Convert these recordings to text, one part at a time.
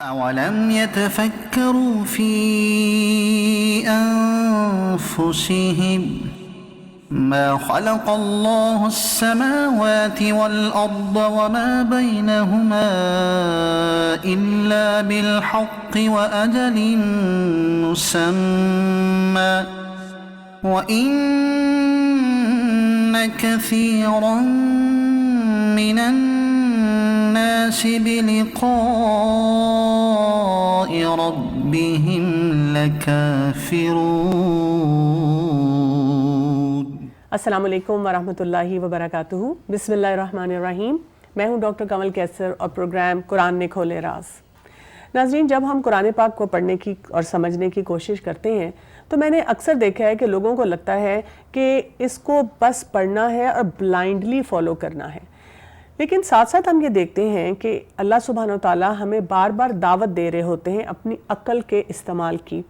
أولم يتفكروا في أنفسهم ما خلق الله السماوات والأرض وما بينهما إلا بالحق وأجل مسمى وإن كثيرا من الناس بلقاء ربهم لكافرون۔ السلام علیکم ورحمۃ اللہ وبرکاتہ۔ بسم اللہ الرحمن الرحیم۔ میں ہوں ڈاکٹر کمل کیسر اور پروگرام قرآن نے کھولے راز۔ ناظرین، جب ہم قرآن پاک کو پڑھنے کی اور سمجھنے کی کوشش کرتے ہیں تو میں نے اکثر دیکھا ہے کہ لوگوں کو لگتا ہے کہ اس کو بس پڑھنا ہے اور بلائنڈلی فالو کرنا ہے، لیکن ساتھ ساتھ ہم یہ دیکھتے ہیں کہ اللہ سبحانہ وتعالیٰ ہمیں بار بار دعوت دے رہے ہوتے ہیں اپنی عقل کے استعمال کی۔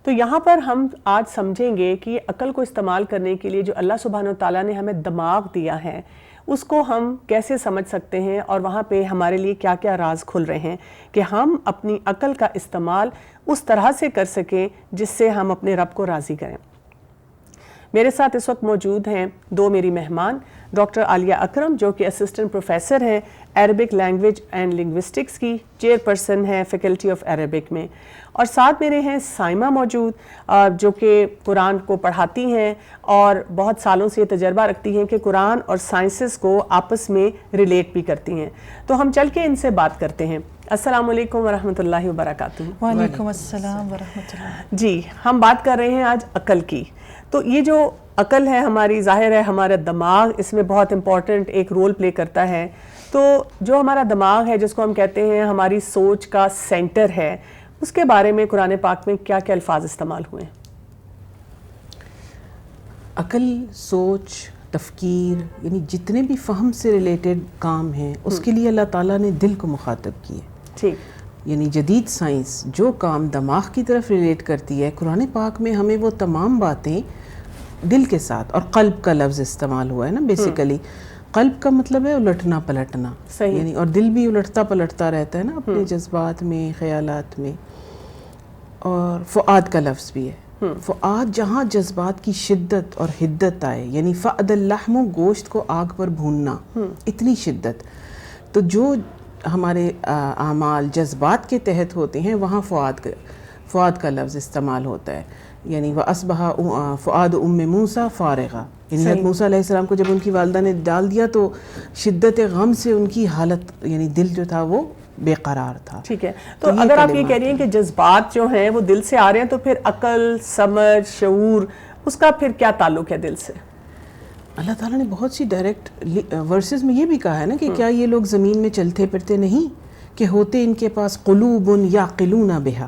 تو یہاں پر ہم آج سمجھیں گے کہ یہ عقل کو استعمال کرنے کے لیے جو اللہ سبحانہ وتعالیٰ نے ہمیں دماغ دیا ہے اس کو ہم کیسے سمجھ سکتے ہیں، اور وہاں پہ ہمارے لیے کیا کیا راز کھل رہے ہیں کہ ہم اپنی عقل کا استعمال اس طرح سے کر سکیں جس سے ہم اپنے رب کو راضی کریں۔ میرے ساتھ اس وقت موجود ہیں دو میری مہمان، ڈاکٹر عالیہ اکرم جو کہ اسسٹنٹ پروفیسر ہیں عربک لینگویج اینڈ لنگوسٹکس کی، چیئر پرسن ہیں فیکلٹی آف عربک میں، اور ساتھ میرے ہیں سائمہ موجود جو کہ قرآن کو پڑھاتی ہیں اور بہت سالوں سے یہ تجربہ رکھتی ہیں کہ قرآن اور سائنسز کو آپس میں ریلیٹ بھی کرتی ہیں۔ تو ہم چل کے ان سے بات کرتے ہیں۔ السلام علیکم ورحمۃ اللہ وبرکاتہ۔ وعلیکم السلام ورحمۃ اللہ۔ جی، ہم بات کر رہے ہیں آج عقل کی۔ تو یہ جو عقل ہے ہماری، ظاہر ہے ہمارا دماغ اس میں بہت امپورٹنٹ ایک رول پلے کرتا ہے۔ تو جو ہمارا دماغ ہے جس کو ہم کہتے ہیں ہماری سوچ کا سینٹر ہے، اس کے بارے میں قرآن پاک میں کیا کیا الفاظ استعمال ہوئے ہیں؟ عقل، سوچ، تفکیر، یعنی جتنے بھی فہم سے ریلیٹڈ کام ہیں اس کے لیے اللہ تعالیٰ نے دل کو مخاطب کیے۔ ٹھیک، یعنی جدید سائنس جو کام دماغ کی طرف ریلیٹ کرتی ہے، قرآن پاک میں ہمیں وہ تمام باتیں دل کے ساتھ، اور قلب کا لفظ استعمال ہوا ہے نا بیسیکلی۔ قلب کا مطلب ہے الٹنا پلٹنا، یعنی اور دل بھی الٹتا پلٹتا رہتا ہے نا اپنے جذبات میں، خیالات میں۔ اور فؤاد کا لفظ بھی ہے، فؤاد جہاں جذبات کی شدت اور حدت آئے، یعنی فأد اللحم، گوشت کو آگ پر بھوننا، اتنی شدت۔ تو جو ہمارے اعمال جذبات کے تحت ہوتے ہیں وہاں فؤاد کا لفظ استعمال ہوتا ہے، یعنی وَأَصْبَحَ فؤاد ام موسیٰ فارغہ، یعنی حضرت موسیٰ علیہ السلام کو جب ان کی والدہ نے ڈال دیا تو شدت غم سے ان کی حالت، یعنی دل جو تھا وہ بے قرار تھا۔ ٹھیک ہے، تو اگر آپ یہ کہہ رہی ہیں کہ جذبات جو ہیں وہ دل سے آ رہے ہیں تو پھر عقل، سمجھ، شعور، اس کا پھر کیا تعلق ہے دل سے؟ اللہ تعالیٰ نے بہت سی ڈائریکٹ ورسز میں یہ بھی کہا ہے نا کہ کیا یہ لوگ زمین میں چلتے پھرتے نہیں، کہ ہوتے ان کے پاس قلوب یعقلون بہا،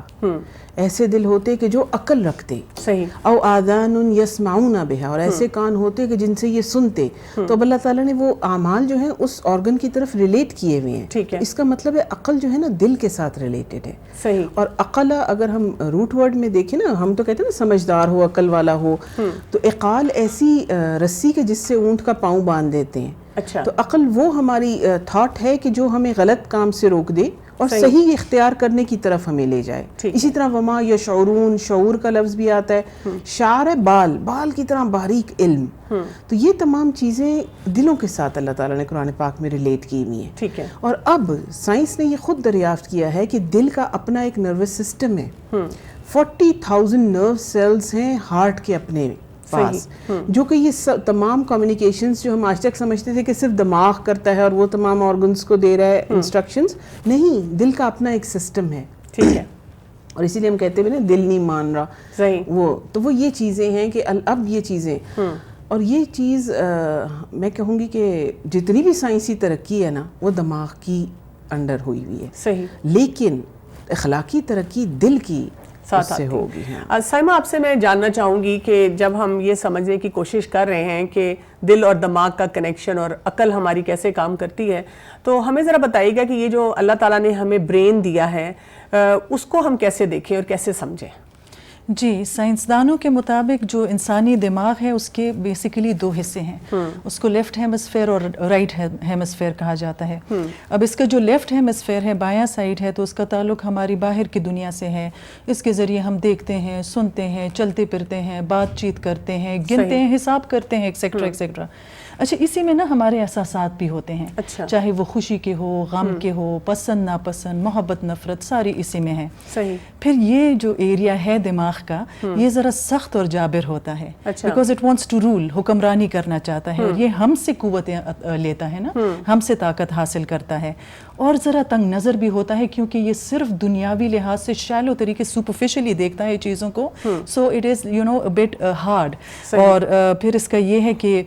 ایسے دل ہوتے کہ جو عقل رکھتے، صحیح، او آذان یسمعون بہا، اور ایسے کان ہوتے کہ جن سے یہ سنتے۔ تو اب اللہ تعالیٰ نے وہ اعمال جو ہیں اس آرگن کی طرف ریلیٹ کیے ہوئے ہیں۔ ٹھیک ہے، اس کا مطلب ہے عقل جو ہے نا دل کے ساتھ ریلیٹڈ ہے۔ صحیح، اور عقل اگر ہم روٹ ورڈ میں دیکھیں نا، ہم تو کہتے ہیں نا سمجھدار ہو، عقل والا ہو، تو عقال ایسی رسی کے جس سے اونٹ کا پاؤں باندھ دیتے ہیں۔ اچھا، تو عقل وہ ہماری تھاٹ ہے کہ جو ہمیں غلط کام سے روک دے اور صحیح اختیار کرنے کی طرف ہمیں لے جائے۔ اسی طرح وما یشعرون، شعور کا لفظ بھی آتا ہے، شعر ہے بال کی طرح باریک علم۔ تو یہ تمام چیزیں دلوں کے ساتھ اللہ تعالیٰ نے قرآن پاک میں ریلیٹ کی ہوئی ہیں۔ ٹھیک ہے، اور اب سائنس نے یہ خود دریافت کیا ہے کہ دل کا اپنا ایک نروس سسٹم ہے، 40,000 نرو سیلز ہیں ہارٹ کے اپنے پاس، جو کہ یہ تمام کمیونیکیشنز جو ہم آج تک سمجھتے تھے کہ صرف دماغ کرتا ہے اور وہ تمام آرگنز کو دے رہا ہے انسٹرکشنز، نہیں، دل کا اپنا ایک سسٹم ہے۔ ٹھیک ہے، اور اسی لیے ہم کہتے ہیں نا دل نہیں مان رہا، صحیح، وہ یہ چیزیں ہیں کہ اب یہ چیزیں، اور یہ چیز میں کہوں گی کہ جتنی بھی سائنسی ترقی ہے نا وہ دماغ کی انڈر ہوئی ہوئی ہے، صحیح، لیکن اخلاقی ترقی دل کی ساتھ سے ہوگی۔ سائمہ، آپ سے میں جاننا چاہوں گی کہ جب ہم یہ سمجھنے کی کوشش کر رہے ہیں کہ دل اور دماغ کا کنیکشن اور عقل ہماری کیسے کام کرتی ہے، تو ہمیں ذرا بتائیے گا کہ یہ جو اللہ تعالیٰ نے ہمیں برین دیا ہے اس کو ہم کیسے دیکھیں اور کیسے سمجھیں؟ جی سائنسدانوں کے مطابق جو انسانی دماغ ہے اس کے بیسیکلی 2 حصے ہیں. اس کو لیفٹ ہیمسفیئر اور رائٹ ہیمسفیئر کہا جاتا ہے. اب اس کا جو لیفٹ ہیمسفیئر ہے بایاں سائڈ ہے تو اس کا تعلق ہماری باہر کی دنیا سے ہے. اس کے ذریعے ہم دیکھتے ہیں, سنتے ہیں, چلتے پھرتے ہیں, بات چیت کرتے ہیں, گنتے ہیں, حساب کرتے ہیں, ایکسیکٹرا ایکسیکٹرا. اچھا اسی میں نا ہمارے احساسات بھی ہوتے ہیں, چاہے وہ خوشی کے ہو, غم کے ہو, پسند ناپسند, محبت نفرت, ساری اسی میں ہے. پھر یہ جو ایریا ہے دماغ کا یہ ذرا سخت اور جابر ہوتا ہے, because it wants to rule, حکمرانی کرنا چاہتا ہے, اور یہ ہم سے قوتیں لیتا ہے نا, ہم سے طاقت حاصل کرتا ہے, اور ذرا تنگ نظر بھی ہوتا ہے کیونکہ یہ صرف دنیاوی لحاظ سے شیلو طریقے سپرفیشلی دیکھتا ہے چیزوں کو. So it is a bit hard. اور پھر اس کا یہ ہے کہ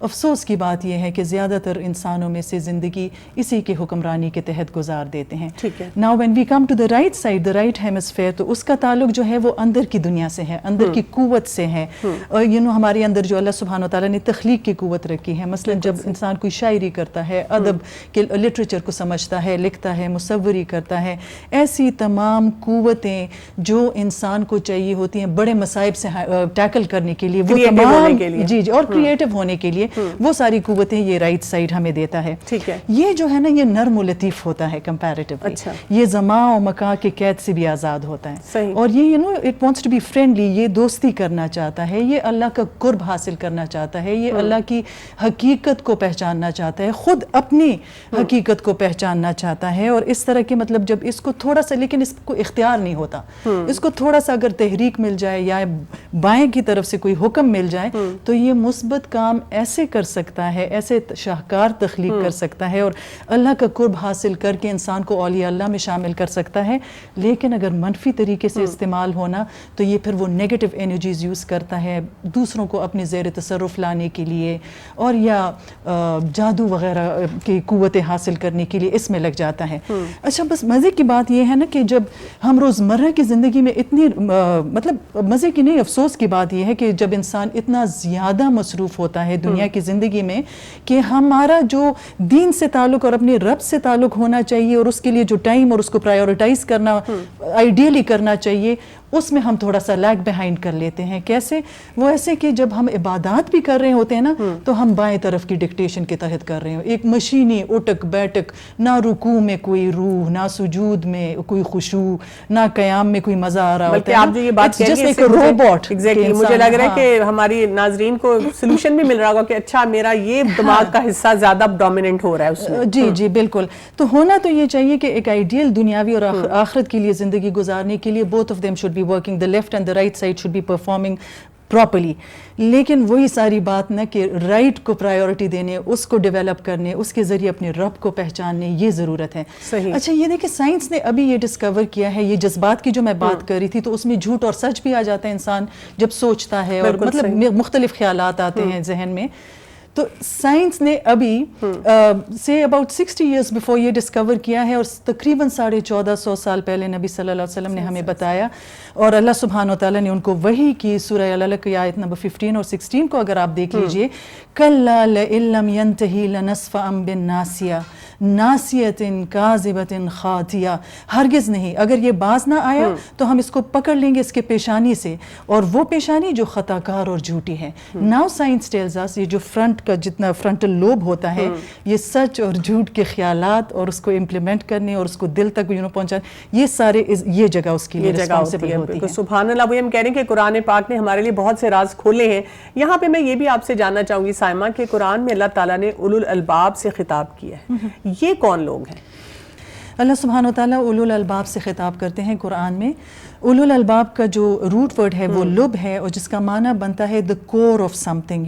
افسوس کی بات یہ ہے کہ زیادہ تر انسانوں میں سے زندگی اسی کے حکمرانی کے تحت گزار دیتے ہیں. Now when we come to the right side, the right hemisphere, تو اس کا تعلق جو ہے وہ اندر کی دنیا سے ہے, اندر کی قوت سے ہے. اور ہمارے اندر جو اللہ سبحانہ وتعالیٰ نے تخلیق کی قوت رکھی ہے, مثلا جب انسان کوئی شاعری کرتا ہے, ادب کے لٹریچر کو سمجھتا ہے, لکھتا ہے, مصوری کرتا ہے, ایسی تمام قوتیں جو انسان کو چاہیے ہوتی ہیں بڑے مصائب سے ٹیکل کرنے کے لیے, وہ تمام جی اور کریٹو ہونے کے لیے, وہ ساری قوتیں یہ رائٹ سائڈ ہمیں دیتا ہے. یہ جو ہے نا یہ نرم و لطیف ہوتا ہے کمپیریٹیولی, یہ زمان و مکان کے قید سے بھی آزاد ہوتا ہے, اور یہ it wants to be friendly, یہ دوستی کرنا چاہتا ہے, یہ اللہ کا قرب حاصل کرنا چاہتا ہے, یہ اللہ کی حقیقت کو پہچاننا چاہتا ہے, خود اپنی حقیقت کو پہچاننا چاہتا ہے. اور اس طرح کے مطلب جب اس کو تھوڑا سا, لیکن اس کو اختیار نہیں ہوتا, اس کو تھوڑا سا اگر تحریک مل جائے یا بائیں کی طرف سے کوئی حکم مل جائے تو یہ مثبت کام ایسے کر سکتا ہے, ایسے شاہکار تخلیق کر سکتا ہے, اور اللہ کا قرب حاصل کر کے انسان کو اولیاء اللہ میں شامل کر سکتا ہے. لیکن اگر منفی طریقے سے استعمال ہونا تو یہ پھر وہ نیگیٹو انرجیز یوز کرتا ہے دوسروں کو اپنے زیر تصرف لانے کے لیے, اور یا جادو وغیرہ کی قوتیں حاصل کرنے کے لیے اس میں لگ جاتا ہے. اچھا بس مزے کی بات یہ ہے نا کہ جب ہم روزمرہ کی زندگی میں اتنی مطلب مزے کی نہیں, افسوس کی بات یہ ہے کہ جب انسان اتنا زیادہ مصروف ہوتا ہے دنیا کی زندگی میں کہ ہمارا جو دین سے تعلق اور اپنے رب سے تعلق ہونا چاہیے, اور اس کے لیے جو ٹائم اور اس کو پرائیورٹائز کرنا آئیڈیلی کرنا چاہیے, اس میں ہم تھوڑا سا لیگ بیہائنڈ کر لیتے ہیں. کیسے؟ وہ ایسے کہ جب ہم عبادات بھی کر رہے ہوتے ہیں نا تو ہم بائیں طرف کی ڈکٹیشن کے تحت کر رہے ہوں, ایک مشینی اٹک بیٹک, نہ رکوع میں کوئی روح, نہ سجود میں کوئی خشوع, نہ قیام میں کوئی مزہ آ رہا ہوتا ہے. بلکہ آپ جو یہ بات کہہ رہی ہیں, ایک روبوٹ, ایگزیکٹلی مجھے لگ رہا ہے کہ ہماری ناظرین کو سلوشن بھی مل رہا ہوگا کہ اچھا میرا یہ دماغ کا حصہ زیادہ ڈومیننٹ ہو رہا ہے اس میں. جی جی بالکل. تو ہونا تو یہ چاہیے کہ ایک آئیڈیل دنیاوی اور آخرت کے لیے زندگی گزارنے کے لیے both of them should be working, the left and the right side should be performing properly. لیکن وہی ساری بات نا کہ رائٹ کو پرائیورٹی دینے, اس کو ڈیولپ کرنے, اس کے ذریعے اپنے رب کو پہچاننے, یہ ضرورت ہے. اچھا یہ دیکھیں سائنس نے ابھی یہ ڈسکور کیا ہے, یہ جذبات کی جو میں بات کر رہی تھی تو اس میں جھوٹ اور سچ بھی آ جاتا ہے انسان جب سوچتا ہے, اور مطلب مختلف خیالات آتے ہیں ذہن میں. تو سائنس نے ابھی سے اباؤٹ 60 ایئرس بیفور یہ ڈسکور کیا ہے, اور تقریباً 1450 سال پہلے نبی صلی اللہ علیہ وسلم نے ہمیں بتایا, اور اللہ سبحانہ وتعالیٰ نے ان کو وحی کی. سورہ العلق کی آیت نمبر 15 اور 16 کو اگر آپ دیکھ لیجئے, کَلَّا لَئِن لَّمْ يَنْتَهِ لَنَسْفَعًا بِالنَّاصِیَةِ ناصیۃ کاذبۃ خاطیہ, ہرگز نہیں, اگر یہ باز نہ آیا تو ہم اس کو پکڑ لیں گے اس کے پیشانی سے, اور وہ پیشانی جو خطا کار اور جھوٹی ہے. ناؤ سائنس ٹیلز اس, یہ جو فرنٹ کا جتنا فرنٹل لوب ہوتا ہے, یہ سچ اور جھوٹ کے خیالات اور اس کو امپلیمنٹ کرنے اور اس کو دل تک پہنچانے, یہ سارے یہ جگہ اس کے لیے ریسپانسبل ہوتی ہے. سبحان اللہ. وہی ہم کہہ رہے ہیں کہ قرآن پاک نے ہمارے لیے بہت سے راز کھولے ہیں. یہاں پہ میں یہ بھی آپ سے جاننا چاہوں گی سائمہ کہ قرآن میں اللہ تعالیٰ نے اولو الالباب سے خطاب کیا ہے, یہ کون لوگ ہیں؟ اللہ سبحانہ وتعالیٰ اولو الالباب سے خطاب کرتے ہیں قرآن میں. اولو الالباب کا جو روٹ ورڈ ہے وہ لب ہے, اور جس کا معنی بنتا ہے the core of something,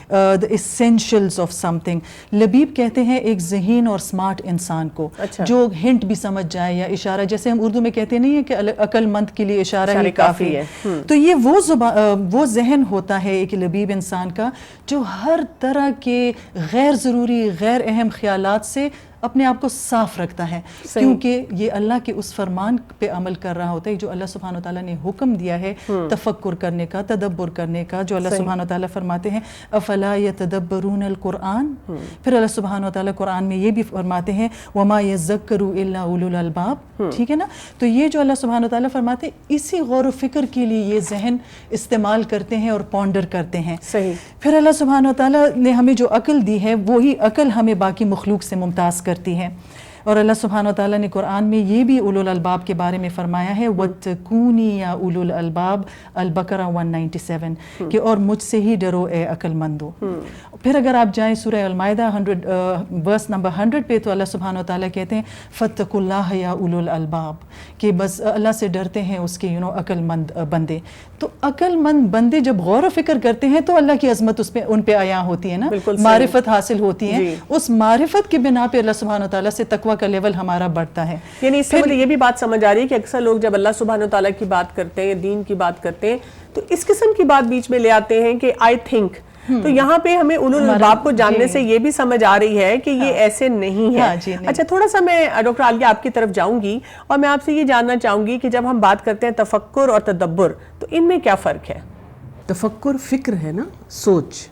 the essentials of something. Labib کہتے ہیں ایک ذہین اور سمارٹ انسان کو, جو ہنٹ بھی سمجھ جائے یا اشارہ, جیسے ہم اردو میں کہتے نہیں ہیں کہ عقل مند کے لیے اشارہ ہی کافی ہے. تو یہ وہ ذہن ہوتا ہے ایک لبیب انسان کا جو ہر طرح کے غیر ضروری غیر اہم خیالات سے اپنے آپ کو صاف رکھتا ہے، کیونکہ یہ اللہ کے اس فرمان پہ عمل کر رہا ہوتا ہے جو اللہ سبحانہ وتعالیٰ نے حکم دیا ہے تفکر کرنے کا، تدبر کرنے کا، جو اللہ سبحانہ وتعالیٰ فرماتے ہیں افلا یتدبرون القرآن. پھر اللہ سبحانہ وتعالیٰ قرآن میں یہ بھی فرماتے ہیں وما یذکر الا اولو الالباب. ٹھیک ہے نا؟ تو یہ جو اللہ سبحانہ وتعالیٰ فرماتے ہیں اسی غور و فکر کے لیے یہ ذہن استعمال کرتے ہیں اور پونڈر کرتے ہیں. پھر اللہ سبحانہ وتعالیٰ نے ہمیں جو عقل دی ہے وہی عقل ہمیں باقی مخلوق سے ممتاز کرتی ہے. اور اللہ سبحانہ وتعالیٰ نے قرآن میں یہ بھی اولو الالباب کے بارے میں فرمایا ہے وَاتَّقُونِ یا اولو الالباب البقرہ 197 کہ اور مجھ سے ہی ڈرو اے عقل مندو. پھر اگر آپ جائیں سورہ المائدہ 100 نمبر 100 پہ تو اللہ سبحانہ وتعالیٰ کہتے ہیں فَاتَّقُوا اللَّهَ یا اولو الالباب کہ بس اللہ سے ڈرتے ہیں اس کے عقل مند بندے. تو عقل مند بندے جب غور و فکر کرتے ہیں تو اللہ کی عظمت ان پہ عیاں ہوتی ہے نا، معرفت حاصل ہوتی ہے. اس معرفت کی بنا پہ اللہ سبحانہ وتعالیٰ سے تقویٰ کا لیول ہمارا بڑھتا ہے. یعنی اس سے مجھے یہ بھی بات سمجھ آ رہی ہے کہ اکثر لوگ جب اللہ سبحانہ وتعالیٰ کی بات کرتے ہیں، دین کی بات کرتے ہیں، تو اس قسم کی بات بیچ میں لے آتے ہیں کہ آئی تھنک. تو یہاں پہ ہمیں اولو الالباب کو جاننے سے یہ بھی سمجھ آ رہی ہے کہ یہ ایسے نہیں ہے. اچھا تھوڑا سا میں ڈاکٹر عالیہ آپ کی طرف جاؤں گی اور میں آپ سے یہ جاننا چاہوں گی کہ جب ہم بات کرتے ہیں تفکر اور تدبر تو ان میں کیا فرق ہے؟ تفکر فکر ہے نا، سوچ،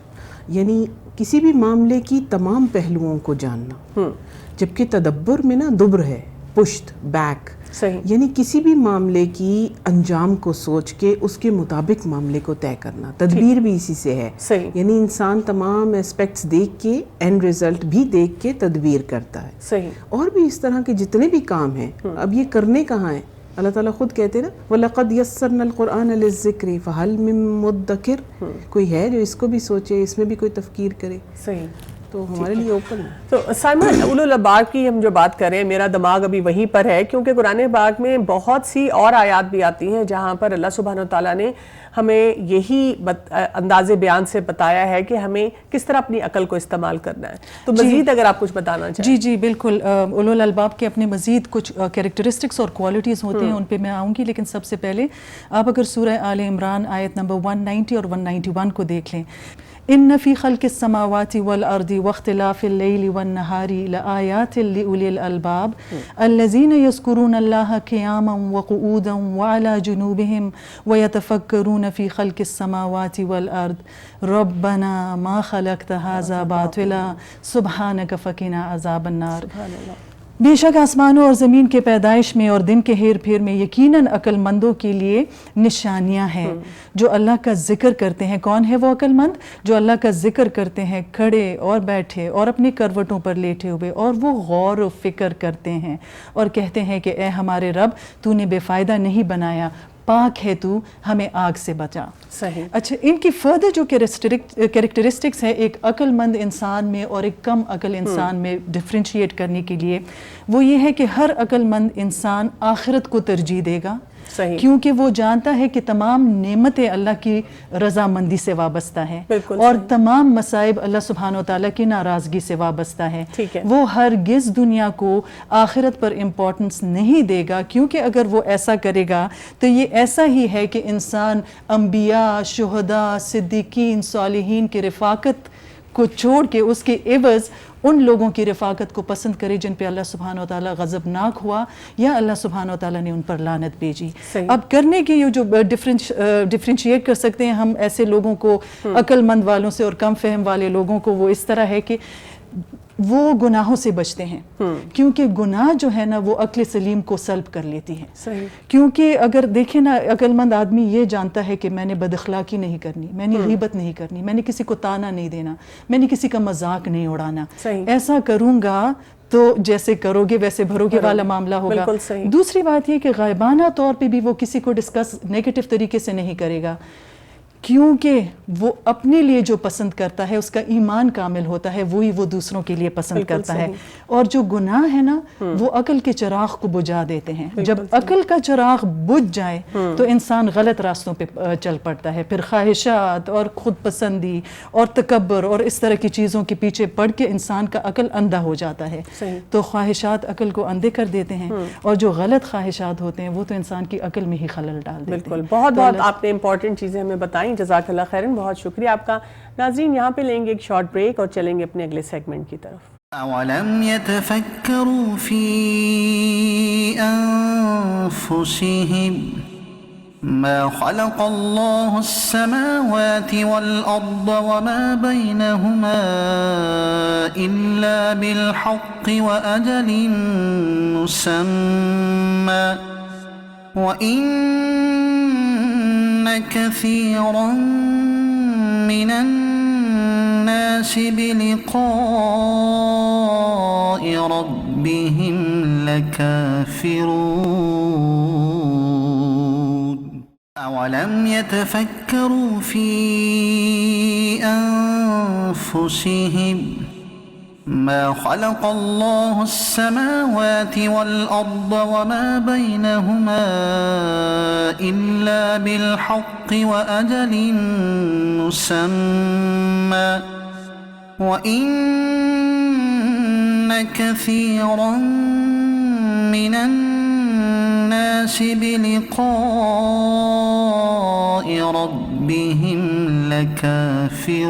یعنی کسی بھی معاملے کی تمام پہلوؤں کو جاننا، جبکہ تدبر میں نا دبر ہے، پشت، بیک. یعنی کسی بھی معاملے کی انجام کو سوچ کے اس کے مطابق معاملے کو طے کرنا. تدبیر بھی اسی سے ہے. یعنی انسان تمام اسپیکٹس دیکھ کے اینڈ ریزلٹ بھی دیکھ کے تدبیر کرتا ہے. اور بھی اس طرح کے جتنے بھی کام ہیں، اب یہ کرنے کہاں ہیں؟ اللہ تعالیٰ خود کہتے ہیں نا وَلَقَدْ يَسَّرْنَا الْقُرْآنَ لِلذِّكْرِ فَهَلْ مِن مُدَّكِرٍ. کوئی ہے جو اس کو بھی سوچے، اس میں بھی کوئی تفکیر کرے. تو ہمارے لیے اوپن ہے. تو سائمہ اولو الالباب کی ہم جو بات کر رہے ہیں، میرا دماغ ابھی وہیں پر ہے کیونکہ قرآن پاک میں بہت سی اور آیات بھی آتی ہیں جہاں پر اللہ سبحانہ وتعالیٰ نے ہمیں یہی انداز بیان سے بتایا ہے کہ ہمیں کس طرح اپنی عقل کو استعمال کرنا ہے. تو مزید اگر آپ کچھ بتانا چاہیں. جی بالکل. اولو الالباب کے اپنے مزید کچھ کیریکٹرسٹکس اور کوالٹیز ہوتے ہیں، ان پہ میں آؤں گی، لیکن سب سے پہلے آپ اگر سورہ آل عمران آیت نمبر 190 اور 191 کو دیکھ لیں. ان فی خلق السماوات والارض واختلاف اللیل والنہار لآیات لأولی الالباب الذین یذکرون اللہ قیاما وقعودا وعلی جنوبہم ویتفکرون فی خلق السماوات والارض ربنا ما خلقت ھذا باطلا سبحانک فقنا عذاب النار. بے شک آسمانوں اور زمین کے پیدائش میں اور دن کے ہیر پھیر میں یقیناً عقل مندوں کے لیے نشانیاں ہیں جو اللہ کا ذکر کرتے ہیں. کون ہے وہ عقل مند؟ جو اللہ کا ذکر کرتے ہیں کھڑے اور بیٹھے اور اپنی کروٹوں پر لیٹے ہوئے، اور وہ غور و فکر کرتے ہیں اور کہتے ہیں کہ اے ہمارے رب، تو نے بے فائدہ نہیں بنایا، پاک ہے تو، ہمیں آگ سے بچا. اچھا، ان کی فردر جو کیریکٹرسٹکس ہے ایک عقل مند انسان میں اور ایک کم عقل انسان میں ڈفرینشیٹ کرنے کے لیے، وہ یہ ہے کہ ہر عقل مند انسان آخرت کو ترجیح دے گا، کیونکہ وہ جانتا ہے کہ تمام نعمتیں اللہ کی رضامندی سے وابستہ ہیں اور تمام مصائب اللہ سبحانہ وتعالیٰ کی ناراضگی سے وابستہ ہیں. وہ ہرگز دنیا کو آخرت پر امپورٹنس نہیں دے گا، کیونکہ اگر وہ ایسا کرے گا تو یہ ایسا ہی ہے کہ انسان انبیاء، شہداء، صدیقین، صالحین کی رفاقت کو چھوڑ کے اس کے عوض ان لوگوں کی رفاقت کو پسند کرے جن پہ اللہ سبحانہ وتعالیٰ غضبناک ہوا یا اللہ سبحانہ وتعالیٰ نے ان پر لعنت بھیجی. اب کرنے کے یہ جو ڈفرینشیٹ کر سکتے ہیں ہم ایسے لوگوں کو عقل مند والوں سے اور کم فہم والے لوگوں کو، وہ اس طرح ہے کہ وہ گناہوں سے بچتے ہیں، کیونکہ گناہ جو ہے نا وہ عقل سلیم کو سلب کر لیتی ہے. کیونکہ اگر دیکھیں نا، عقل مند آدمی یہ جانتا ہے کہ میں نے بد اخلاقی نہیں کرنی، میں نے غیبت نہیں کرنی، میں نے کسی کو تانا نہیں دینا، میں نے کسی کا مذاق نہیں اڑانا. ایسا کروں گا تو جیسے کرو گے ویسے بھرو گے والا معاملہ ہوگا. دوسری بات یہ کہ غائبانہ طور پہ بھی وہ کسی کو ڈسکس نیگیٹو طریقے سے نہیں کرے گا، کیونکہ وہ اپنے لیے جو پسند کرتا ہے، اس کا ایمان کامل ہوتا ہے، وہی وہ دوسروں کے لیے پسند کرتا ہے. اور جو گناہ ہے نا وہ عقل کے چراغ کو بجھا دیتے ہیں. جب عقل کا چراغ بجھ جائے تو انسان غلط راستوں پہ چل پڑتا ہے، پھر خواہشات اور خود پسندی اور تکبر اور اس طرح کی چیزوں کے پیچھے پڑ کے انسان کا عقل اندھا ہو جاتا ہے. تو خواہشات عقل کو اندھے کر دیتے ہیں، اور جو غلط خواہشات ہوتے ہیں وہ تو انسان کی عقل میں ہی خلل ڈال دیتے ہیں. بالکل، بہت بہت آپ نے امپورٹنٹ چیزیں ہمیں بتائیں، جزاک اللہ خیرن، بہت شکریہ آپ کا. ناظرین یہاں پہ لیں گے ایک شارٹ بریک اور چلیں گے اپنے اگلے سیگمنٹ کی طرف. أولم يتفكروا في أنفسهم ما خلق الله السماوات والأرض وما بينهما إلا بالحق وأجل مسمى وإن كثيرا من الناس بلقاء ربهم لكافرون أولم يتفكروا في أنفسهم ما خلق الله السماوات والأرض وما بينهما إلا بالحق وأجل مسمى وإن كثيرا من الناس بلقاء ربهم لكافرون.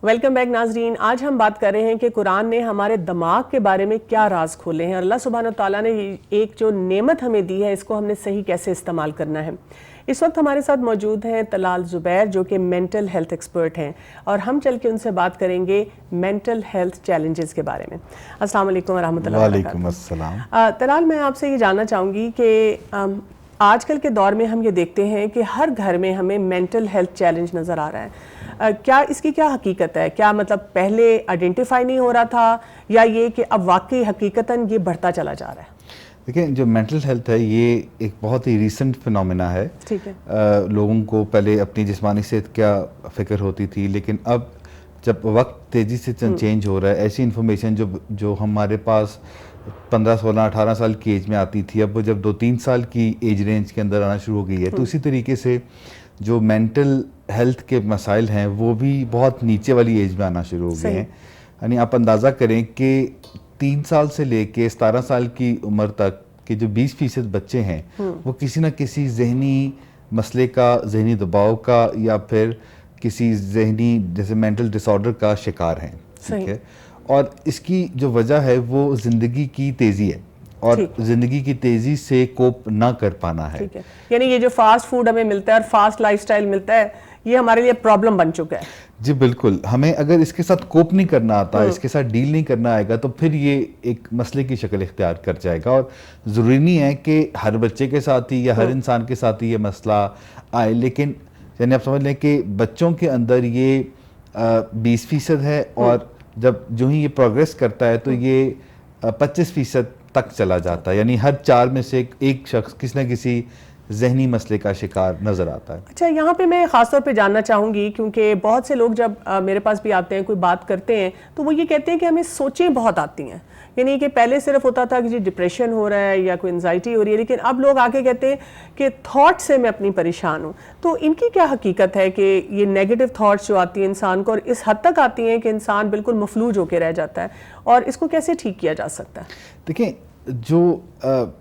ویلکم بیک ناظرین. آج ہم بات کر رہے ہیں کہ قرآن نے ہمارے دماغ کے بارے میں کیا راز کھولے ہیں اور اللہ سبحانہ تعالیٰ نے ایک جو نعمت ہمیں دی ہے اس کو ہم نے صحیح کیسے استعمال کرنا ہے. اس وقت ہمارے ساتھ موجود ہیں طلال زبیر جو کہ مینٹل ہیلتھ ایکسپرٹ ہیں اور ہم چل کے ان سے بات کریں گے مینٹل ہیلتھ چیلنجز کے بارے میں. السلام علیکم ورحمۃ اللہ وبرکاتہ. وعلیکم السلام. طلال, میں آپ سے یہ جاننا چاہوں گی کہ آج کل کے دور میں ہم یہ دیکھتے ہیں کہ ہر گھر میں ہمیں مینٹل ہیلتھ چیلنج نظر آ رہا ہے. کیا اس کی کیا حقیقت ہے؟ کیا مطلب پہلے آئیڈینٹیفائی نہیں ہو رہا تھا یا یہ کہ اب واقعی حقیقتاً یہ بڑھتا چلا جا رہا ہے؟ دیکھیں, جو مینٹل ہیلتھ ہے یہ ایک بہت ہی ریسنٹ فنومینا ہے. ٹھیک ہے. لوگوں کو پہلے اپنی جسمانی صحت کیا فکر ہوتی تھی, لیکن اب جب وقت تیزی سے چینج ہو رہا ہے, ایسی انفارمیشن جو ہمارے پاس 15 16 18 سال کی ایج میں آتی تھی, اب وہ جب 2-3 سال کی ایج رینج کے اندر آنا شروع ہو گئی ہے. تو اسی طریقے سے جو مینٹل ہیلتھ کے مسائل ہیں وہ بھی بہت نیچے والی ایج میں آنا شروع ہو گئے ہیں. یعنی آپ اندازہ کریں کہ 3 سال سے لے کے 17 سال کی عمر تک کے جو 20% بچے ہیں وہ کسی نہ کسی ذہنی مسئلے کا, ذہنی دباؤ کا یا پھر کسی ذہنی جیسے مینٹل ڈس آرڈر کا شکار ہیں. ٹھیک ہے. اور اس کی جو وجہ ہے وہ زندگی کی تیزی ہے اور زندگی کی تیزی سے کوپ نہ کر پانا ہے. یعنی یہ جو فاسٹ فوڈ ہمیں ملتا ہے اور فاسٹ لائف سٹائل ملتا ہے یہ ہمارے لیے پرابلم بن چکا ہے. جی بالکل. ہمیں اگر اس کے ساتھ کوپ نہیں کرنا آتا, اس کے ساتھ ڈیل نہیں کرنا آئے گا تو پھر یہ ایک مسئلے کی شکل اختیار کر جائے گا. اور ضروری نہیں ہے کہ ہر بچے کے ساتھ ہی یا ہر انسان کے ساتھ ہی یہ مسئلہ آئے, لیکن یعنی آپ سمجھ لیں کہ بچوں کے اندر یہ 20% ہے اور جو ہی یہ پروگریس کرتا ہے تو یہ 25% تک چلا جاتا ہے. یعنی ہر 4 میں سے ایک شخص کسی نہ کسی ذہنی مسئلے کا شکار نظر آتا ہے. اچھا, یہاں پہ میں خاص طور پہ جاننا چاہوں گی کیونکہ بہت سے لوگ جب میرے پاس بھی آتے ہیں, کوئی بات کرتے ہیں تو وہ یہ کہتے ہیں کہ ہمیں سوچیں بہت آتی ہیں. یعنی کہ پہلے صرف ہوتا تھا کہ جی ڈپریشن ہو رہا ہے یا کوئی انزائٹی ہو رہی ہے, لیکن اب لوگ آ کے کہتے ہیں کہ تھاٹ سے میں اپنی پریشان ہوں. تو ان کی کیا حقیقت ہے کہ یہ نیگیٹو تھاٹس جو آتی ہیں انسان کو اور اس حد تک آتی ہیں کہ انسان بالکل مفلوج ہو کے رہ جاتا ہے, اور اس کو کیسے ٹھیک کیا جا سکتا ہے؟ دیکھیں, جو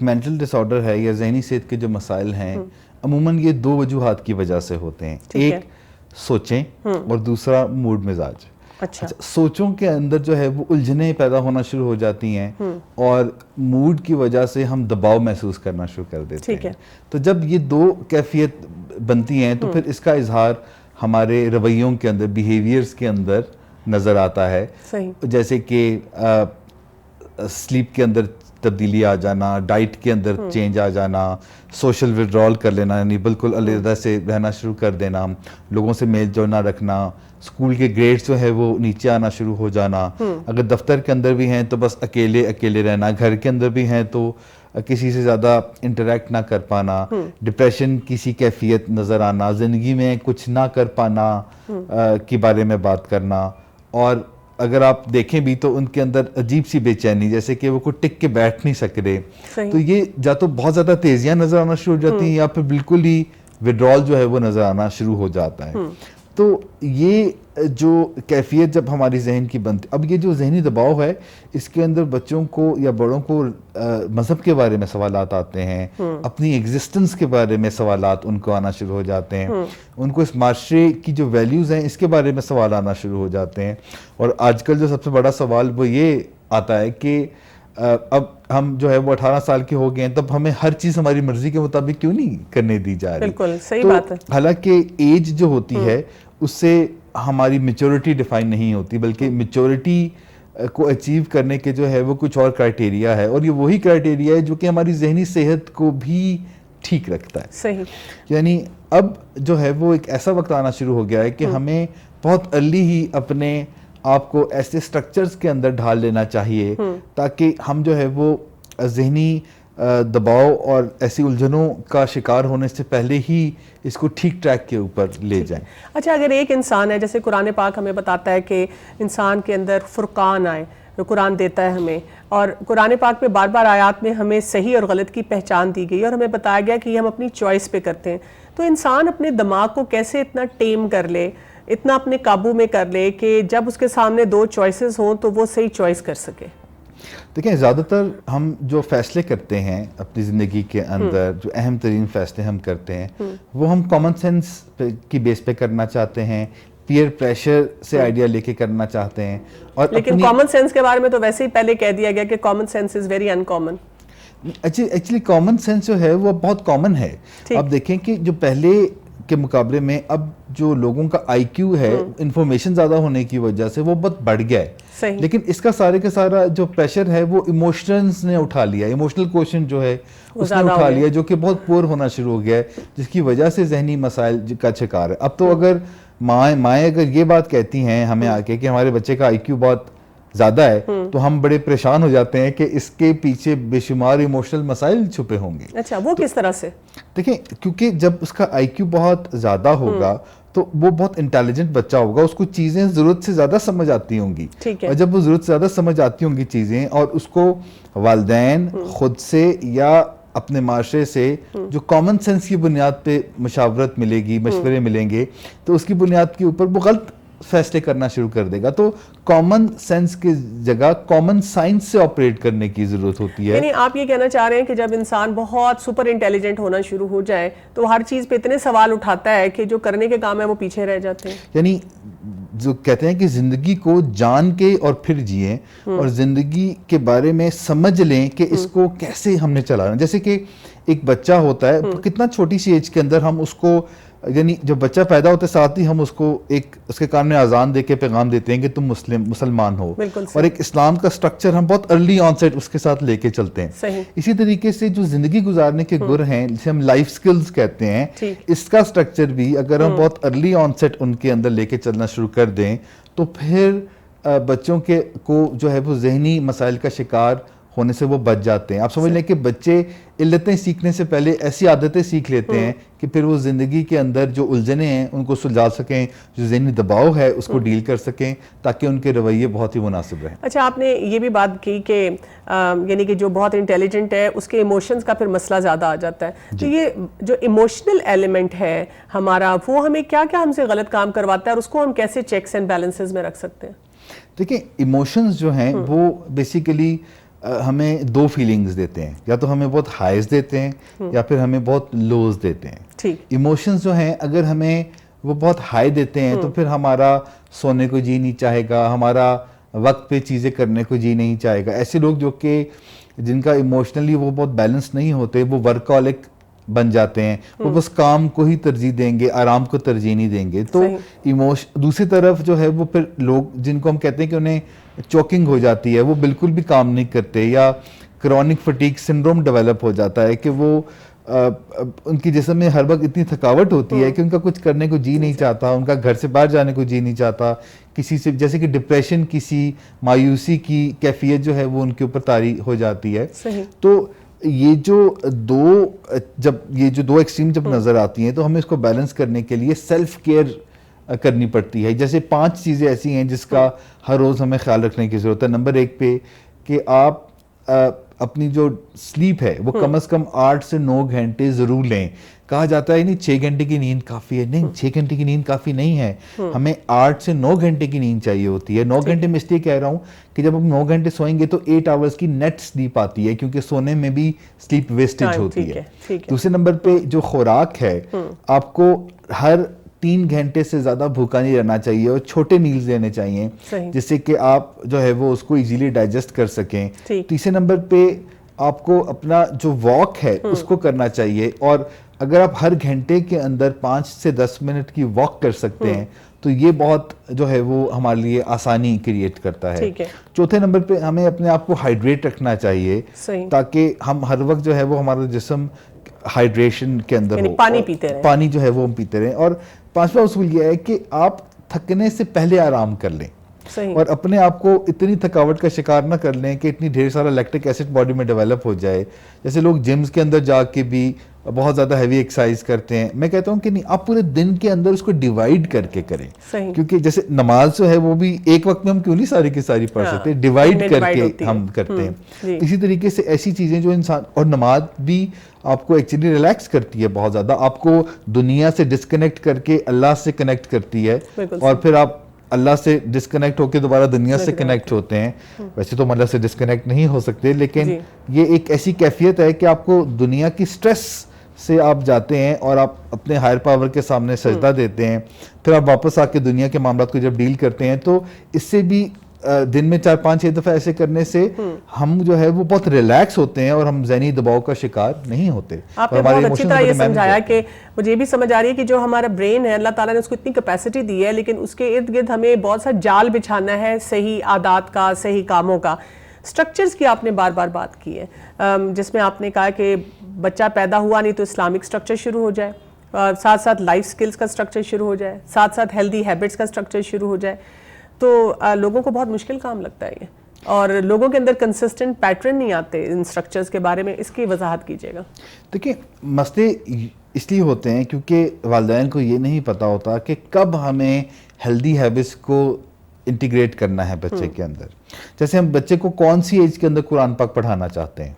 مینٹل ڈس آرڈر ہے یا ذہنی صحت کے جو مسائل ہیں عموماً یہ 2 وجوہات کی وجہ سے ہوتے ہیں. ایک سوچیں اور دوسرا موڈ مزاج. اچھا, سوچوں کے اندر جو ہے وہ الجھنیں پیدا ہونا شروع ہو جاتی ہیں اور موڈ کی وجہ سے ہم دباؤ محسوس کرنا شروع کر دیتے ہیں. تو جب یہ 2 کیفیت بنتی ہیں تو پھر اس کا اظہار ہمارے رویوں کے اندر, بیہیویئرز کے اندر نظر آتا ہے. جیسے کہ سلیپ کے اندر تبدیلی آ جانا, ڈائٹ کے اندر چینج آ جانا, سوشل وڈرال کر لینا یعنی بالکل علیحدہ سے رہنا شروع کر دینا, لوگوں سے میل جول نہ رکھنا, اسکول کے گریڈز جو ہے وہ نیچے آنا شروع ہو جانا, اگر دفتر کے اندر بھی ہیں تو بس اکیلے رہنا, گھر کے اندر بھی ہیں تو کسی سے زیادہ انٹریکٹ نہ کر پانا, ڈپریشن کسی کیفیت نظر آنا, زندگی میں کچھ نہ کر پانا کے بارے میں بات کرنا. اور اگر آپ دیکھیں بھی تو ان کے اندر عجیب سی بے چینی, جیسے کہ وہ کوئی ٹک کے بیٹھ نہیں سک رہے. تو یہ یا تو بہت زیادہ تیزیاں نظر آنا شروع ہو جاتی ہیں یا پھر بالکل ہی وڈرال جو ہے وہ نظر آنا شروع ہو جاتا ہے. تو یہ جو کیفیت جب ہماری ذہن کی بنتی، اب یہ جو ذہنی دباؤ ہے اس کے اندر بچوں کو یا بڑوں کو مذہب کے بارے میں سوالات آتے ہیں، اپنی ایگزسٹنس کے بارے میں سوالات ان کو آنا شروع ہو جاتے ہیں، ان کو اس معاشرے کی جو ویلیوز ہیں اس کے بارے میں سوال آنا شروع ہو جاتے ہیں. اور آج کل جو سب سے بڑا سوال وہ یہ آتا ہے کہ اب ہم جو ہے وہ 18 سال کے ہو گئے ہیں، تب ہمیں ہر چیز ہماری مرضی کے مطابق کیوں نہیں کرنے دی جا رہی؟ بالکل صحیح تو بات ہے. حالانکہ ایج جو ہوتی ہے اس سے ہماری میچورٹی ڈیفائن نہیں ہوتی، بلکہ میچورٹی کو اچیو کرنے کے جو ہے وہ کچھ اور کرائٹیریا ہے، اور یہ وہی کرائٹیریا ہے جو کہ ہماری ذہنی صحت کو بھی ٹھیک رکھتا ہے. صحیح. یعنی اب جو ہے وہ ایک ایسا وقت آنا شروع ہو گیا ہے کہ ہمیں بہت ارلی ہی اپنے آپ کو ایسے سٹرکچرز کے اندر ڈھال لینا چاہیے تاکہ ہم جو ہے وہ ذہنی دباؤ اور ایسی الجھنوں کا شکار ہونے سے پہلے ہی اس کو ٹھیک ٹریک کے اوپر لے جائیں. اچھا، اگر ایک انسان ہے، جیسے قرآن پاک ہمیں بتاتا ہے کہ انسان کے اندر فرقان آئے، جو قرآن دیتا ہے ہمیں، اور قرآن پاک میں بار بار آیات میں ہمیں صحیح اور غلط کی پہچان دی گئی اور ہمیں بتایا گیا کہ یہ ہم اپنی چوائس پہ کرتے ہیں. تو انسان اپنے دماغ کو کیسے اتنا ٹیم کر لے، اتنا اپنے قابو میں کر لے کہ جب اس کے سامنے دو چوائسز ہوں تو وہ صحیح چوائس کر سکے؟ دیکھیں، زیادہ تر ہم جو فیصلے کرتے ہیں اپنی زندگی کے اندر، جو اہم ترین فیصلے ہم کرتے ہیں وہ ہم کامن سینس کی بیس پہ کرنا چاہتے ہیں، پیئر پریشر سے آئیڈیا لے کے کرنا چاہتے ہیں. اور لیکن کامن سینس کے بارے میں تو ویسے ہی پہلے کہہ دیا گیا کہ common sense is very in common. Actually common sense جو ہے وہ بہت کامن ہے. آپ دیکھیں کہ جو پہلے کے مقابلے میں اب جو لوگوں کا آئی کیو ہے انفارمیشن زیادہ ہونے کی وجہ سے وہ بہت بڑھ گیا ہے، لیکن اس کا سارے کا سارا جو پریشر ہے وہ ایموشنز نے اٹھا لیا، ایموشنل کوشن جو ہے اس نے اٹھا لیا، جو کہ بہت پور ہونا شروع ہو گیا ہے، جس کی وجہ سے ذہنی مسائل کا شکار ہے. اب تو اگر مائیں اگر یہ بات کہتی ہیں ہمیں آ کے کہ ہمارے بچے کا آئی کیو بہت زیادہ ہے تو ہم بڑے پریشان ہو جاتے ہیں کہ اس کے پیچھے بے شمار ایموشنل مسائل چھپے ہوں گے. اچھا، وہ کس طرح سے؟ دیکھیں، کیونکہ جب اس کا آئی کیو بہت زیادہ ہوگا تو وہ بہت انٹیلیجنٹ بچہ ہوگا، اس کو چیزیں ضرورت سے زیادہ سمجھ آتی ہوں گی، اور جب وہ ضرورت سے زیادہ سمجھ آتی ہوں گی چیزیں اور اس کو والدین خود سے یا اپنے معاشرے سے جو کامن سینس کی بنیاد پہ مشاورت ملے گی، مشورے ملیں گے، تو اس کی بنیاد کے اوپر وہ غلط فیصلے کرنا شروع کر دے گا. تو کامن سینس کی جگہ کامن سائنس سے آپریٹ کرنے کی ضرورت ہوتی ہے. یعنی آپ یہ کہنا چاہ رہے ہیں کہ جب انسان بہت سپر انٹیلیجنٹ ہونا شروع ہو جائے تو ہر چیز پہ اتنے سوال اٹھاتا ہے کہ جو کرنے کے کام ہے وہ پیچھے رہ جاتے ہیں. یعنی جو کہتے ہیں کہ زندگی کو جان کے اور پھر جئیں، اور زندگی کے بارے میں سمجھ لیں کہ اس کو کیسے ہم نے چلانا. جیسے کہ ایک بچہ ہوتا ہے، کتنا چھوٹی سی ایج کے اندر ہم اس کو، یعنی جب بچہ پیدا ہوتے ساتھ ہی ہم اس کو ایک اس کے کان میں اذان دے کے پیغام دیتے ہیں کہ تم مسلمان ہو، اور ایک اسلام کا سٹرکچر ہم بہت ارلی آن سیٹ اس کے ساتھ لے کے چلتے ہیں. اسی طریقے سے جو زندگی گزارنے کے گر ہیں جسے ہم لائف سکلز کہتے ہیں، اس کا سٹرکچر بھی اگر ہم بہت ارلی آن سیٹ ان کے اندر لے کے چلنا شروع کر دیں تو پھر بچوں کے کو جو ہے وہ ذہنی مسائل کا شکار ہونے سے وہ بچ جاتے ہیں. آپ سمجھ لیں کہ بچے علتیں سیکھنے سے پہلے ایسی عادتیں سیکھ لیتے ہیں کہ پھر وہ زندگی کے اندر جو الجھنیں ہیں ان کو سلجھا سکیں، جو ذہنی دباؤ ہے اس کو ڈیل کر سکیں، تاکہ ان کے رویے بہت ہی مناسب رہیں. اچھا، آپ نے یہ بھی بات کی کہ یعنی کہ جو بہت انٹیلیجنٹ ہے اس کے ایموشنز کا پھر مسئلہ زیادہ آ جاتا ہے. تو یہ جو ایموشنل ایلیمنٹ ہے ہمارا، وہ ہمیں کیا کیا ہم سے غلط کام کرواتا ہے اور اس کو ہم کیسے چیکس اینڈ بیلنسز میں رکھ سکتے ہیں؟ دیکھیں، ایموشنز جو ہیں وہ بیسیکلی ہمیں دو فیلنگز دیتے ہیں، یا تو ہمیں بہت ہائیز دیتے ہیں یا پھر ہمیں بہت لوز دیتے ہیں. ایموشنز جو ہیں اگر ہمیں وہ بہت ہائی دیتے ہیں تو پھر ہمارا سونے کو جی نہیں چاہے گا، ہمارا وقت پہ چیزیں کرنے کو جی نہیں چاہے گا. ایسے لوگ جو کہ جن کا ایموشنلی وہ بہت بیلنس نہیں ہوتے، وہ ورکہولک بن جاتے ہیں، وہ بس کام کو ہی ترجیح دیں گے، آرام کو ترجیح نہیں دیں گے. تو دوسری طرف جو ہے وہ پھر لوگ جن کو ہم کہتے ہیں کہ انہیں چوکنگ ہو جاتی ہے، وہ بالکل بھی کام نہیں کرتے، یا کرونک فٹیگ سنڈروم ڈیولپ ہو جاتا ہے کہ وہ ان کی جسم میں ہر وقت اتنی تھکاوٹ ہوتی ہے کہ ان کا کچھ کرنے کو جی نہیں چاہتا، ان کا گھر سے باہر جانے کو جی نہیں چاہتا. کسی سے جیسے کہ ڈپریشن، کسی مایوسی کی کیفیت جو ہے وہ ان کے اوپر طاری ہو جاتی ہے. تو یہ جو دو ایکسٹریم جب نظر آتی ہیں تو ہمیں اس کو بیلنس کرنے کے لیے سیلف کیئر کرنی پڑتی ہے. جیسے 5 چیزیں ایسی ہیں جس کا ہر روز ہمیں خیال رکھنے کی ضرورت ہے. نمبر 1 پہ کہ آپ اپنی جو سلیپ ہے وہ کم از کم 8 سے 9 گھنٹے ضرور لیں. کہا جاتا ہے نہیں 6 گھنٹے کی نیند کافی ہے, نہیں 6 گھنٹے کی نیند کافی نہیں ہے, ہمیں 8 سے 9 گھنٹے کی نیند چاہیے ہوتی ہے. 9 گھنٹے میں اس لیے کہہ رہا ہوں کہ جب ہم 9 گھنٹے سوئیں گے تو 8 آورز کی نیٹ سلیپ آتی ہے, کیونکہ سونے میں بھی سلیپ ویسٹیج ہوتی ہے. دوسرے نمبر پہ جو خوراک ہے, آپ کو ہر 3 گھنٹے سے زیادہ بھوکا نہیں رہنا چاہیے اور چھوٹے میلز لینے چاہیے جس سے کہ آپ جو ہے وہ اس کو ایزیلی ڈائجسٹ کر سکیں. تیسرے نمبر پہ آپ کو اپنا جو واک ہے اس کو کرنا چاہیے, اور اگر آپ ہر گھنٹے کے اندر 5 سے 10 منٹ کی واک کر سکتے ہیں تو یہ بہت جو ہے وہ ہمارے لیے آسانی کریٹ کرتا ہے. چوتھے نمبر پہ ہمیں اپنے آپ کو ہائیڈریٹ رکھنا چاہیے تاکہ ہم ہر وقت جو ہے وہ ہمارا جسم ہائیڈریشن کے اندر ہو, پانی جو ہے وہ ہم پیتے رہیں. اور 5واں اصول یہ ہے کہ آپ تھکنے سے پہلے آرام کر لیں, اور اپنے آپ کو اتنی تھکاوٹ کا شکار نہ کر لیں کہ اتنی ڈھیر سارا لیکٹک ایسڈ باڈی میں ڈیولپ ہو جائے. جیسے لوگ جمز کے اندر جا کے بھی بہت زیادہ ہیوی ایکسرسائز کرتے ہیں, میں کہتا ہوں کہ نہیں, آپ پورے دن کے اندر اس کو ڈیوائیڈ کر کے کریں, کیونکہ جیسے نماز جو ہے وہ بھی ایک وقت میں ہم کیوں نہیں ساری کی ساری پڑھ سکتے, ڈیوائیڈ کر کے ہم کرتے ہیں. اسی طریقے سے ایسی چیزیں جو انسان, اور نماز بھی آپ کو ایکچولی ریلیکس کرتی ہے بہت زیادہ, آپ کو دنیا سے ڈسکنیکٹ کر کے اللہ سے کنیکٹ کرتی ہے, اور پھر آپ اللہ سے ڈسکنیکٹ ہو کے دوبارہ دنیا سے کنیکٹ ہوتے ہیں. ویسے تو ہم اللہ سے ڈسکنیکٹ نہیں ہو سکتے, لیکن یہ ایک ایسی کیفیت ہے کہ آپ کو دنیا کی سٹریس سے آپ جاتے ہیں اور آپ اپنے ہائر پاور کے سامنے سجدہ دیتے ہیں, پھر آپ واپس آ کے دنیا کے معاملات کو جب ڈیل کرتے ہیں تو اس سے بھی دن میں 4-5-6 دفعہ ایسے کرنے سے ہم جو ہے وہ بہت ریلیکس ہوتے ہیں اور ہم ذہنی دباؤ کا شکار نہیں ہوتے. آپ نے بہت اچھی طرح یہ سمجھایا کہ مجھے یہ بھی سمجھ آ رہی ہے کہ جو ہمارا برین ہے, اللہ تعالیٰ نے اس کو اتنی کیپیسٹی دی ہے, لیکن اس کے ارد گرد ہمیں بہت سا جال بچھانا ہے صحیح عادات کا, صحیح کاموں کا. سٹرکچرز کی آپ نے بار بار بات کی ہے, جس میں آپ نے کہا کہ بچہ پیدا ہوا نہیں تو اسلامک سٹرکچر شروع ہو جائے, ساتھ ساتھ لائف سکلز کا سٹرکچر شروع ہو جائے, ساتھ ساتھ ہیلدی ہیبٹس کا سٹرکچر شروع ہو جائے. تو لوگوں کو بہت مشکل کام لگتا ہے یہ, اور لوگوں کے اندر کنسسٹنٹ پیٹرن نہیں آتے ان سٹرکچرز کے بارے میں. اس کی وضاحت کیجیے گا. دیکھیں, مسئلے اس لیے ہوتے ہیں کیونکہ والدین کو یہ نہیں پتا ہوتا کہ کب ہمیں ہیلدی ہیبٹس کو انٹیگریٹ کرنا ہے بچے کے اندر. جیسے ہم بچے کو کون سی ایج کے اندر قرآن پاک پڑھانا چاہتے ہیں,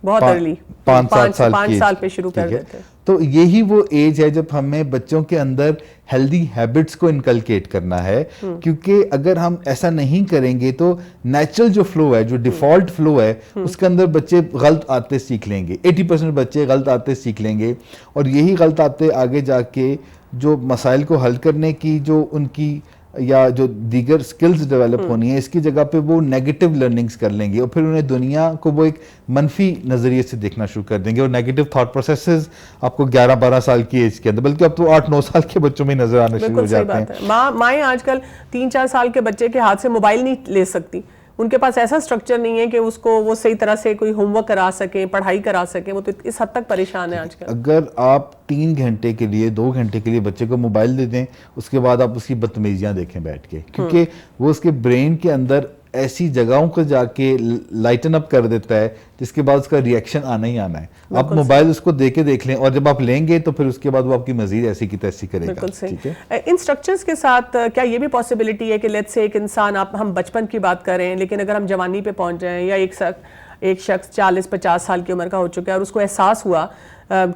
بہت ارلی 5 سال پہ شروع کر دیتے ہیں. تو یہی وہ ایج ہے جب ہمیں بچوں کے اندر ہیلدی ہیبٹس کو انکلکیٹ کرنا ہے, کیونکہ اگر ہم ایسا نہیں کریں گے تو نیچرل جو فلو ہے, جو ڈیفالٹ فلو ہے, اس کے اندر بچے غلط آتے سیکھ لیں گے. 80% بچے غلط آتے سیکھ لیں گے, اور یہی غلط آتے آگے جا کے جو مسائل کو حل کرنے کی جو ان کی یا جو دیگر سکلز ڈیولپ ہونی ہے, اس کی جگہ پہ وہ نیگیٹو لرننگز کر لیں گے, اور پھر انہیں دنیا کو وہ ایک منفی نظریے سے دیکھنا شروع کر دیں گے. اور نیگیٹو تھاٹ پروسیسز آپ کو 11-12 سال کی ایج کے اندر, بلکہ اب تو 8-9 سال کے بچوں میں نظر آنے شروع ہو جاتے ہیں. مائیں آج کل 3-4 سال کے بچے کے ہاتھ سے موبائل نہیں لے سکتی, ان کے پاس ایسا سٹرکچر نہیں ہے کہ اس کو وہ صحیح طرح سے کوئی ہوم ورک کرا سکیں, پڑھائی کرا سکیں. وہ تو اس حد تک پریشان ہے آج کل. اگر آپ 3 گھنٹے کے لیے 2 گھنٹے کے لیے بچے کو موبائل دے دیں, اس کے بعد آپ اس کی بدتمیزیاں دیکھیں بیٹھ کے, کیونکہ وہ اس کے برین کے اندر ایسی جگہوں کو جا کے لائٹن اپ کر دیتا ہے جس کے بعد اس کا ریئیکشن آنا ہی آنا ہے. آپ موبائل اس کو دے کے دیکھ لیں, اور جب آپ لیں گے تو پھر اس کے بعد وہ آپ کی مزید ایسی کی تیسی کرے گا. بالکل صحیح. ان سٹرکچرز کے ساتھ کیا یہ بھی پاسبلٹی ہے کہ لیٹس سے ایک انسان, ہم بچپن کی بات کر رہے ہیں, لیکن اگر ہم جوانی پہ پہنچ جائیں, یا ایک شخص 40-50 سال کی عمر کا ہو چکا ہے اور اس کو احساس ہوا